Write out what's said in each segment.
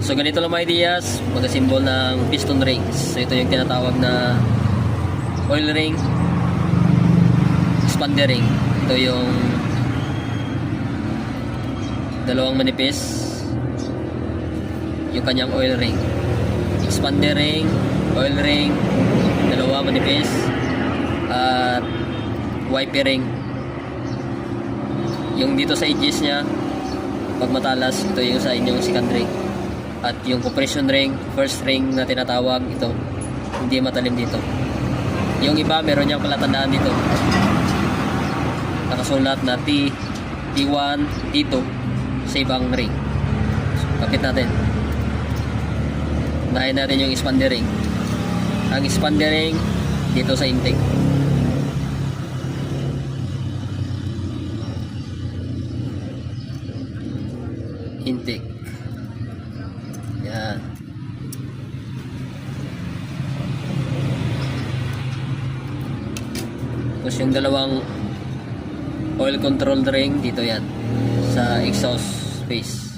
So ganito lang mga ideas, magasimbol ng piston rings. So ito yung tinatawag na oil ring, expander ring. Ito yung dalawang manipis, yung kanyang oil ring. Expander ring, oil ring, dalawa manipis, at wiper ring. Yung dito sa edges nya, pag matalas, ito yung sa inyong second ring. At yung compression ring, first ring na tinatawag, ito hindi matalim dito. Yung iba meron niyang palatandaan dito, nakasulat na T, T1, T2 sa ibang ring. So, kapit natin. Unahin natin yung expander ring. Ang expander ring dito sa intake. Intake. Yan. Tapos yung dalawang oil control ring dito yan sa exhaust space.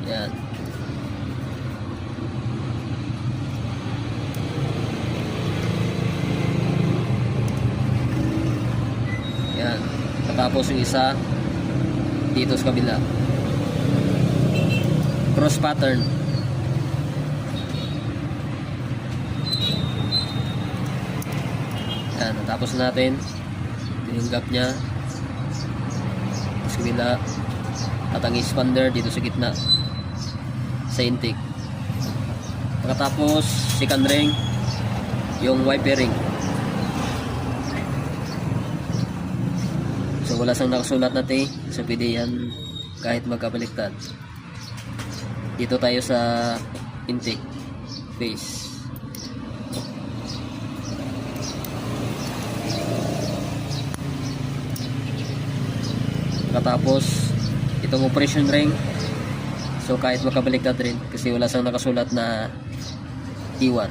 Yan. Yan. Tapos yung isa dito sa kabila. Cross pattern. Yan. Tapos natin yung gap nya sa kabila at ang expander dito sa gitna sa intake. Pagkatapos second ring yung wiper ring. So wala sang nakasulat na T, so pwede yan kahit magkabaliktad. Dito tayo sa intake phase. Pagkatapos itong operation ring, so kahit magkabaliktad rin kasi wala sang nakasulat na T1.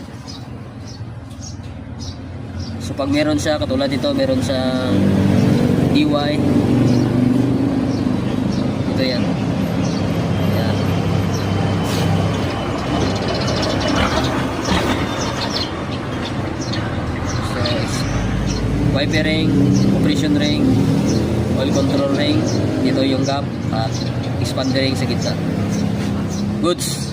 So pag meron siya, katulad dito, meron siyang DY, ito yan. Yan. So wiper ring, operation ring, oil control ring, dito yung gap, at expander ring sa gitna. Goods.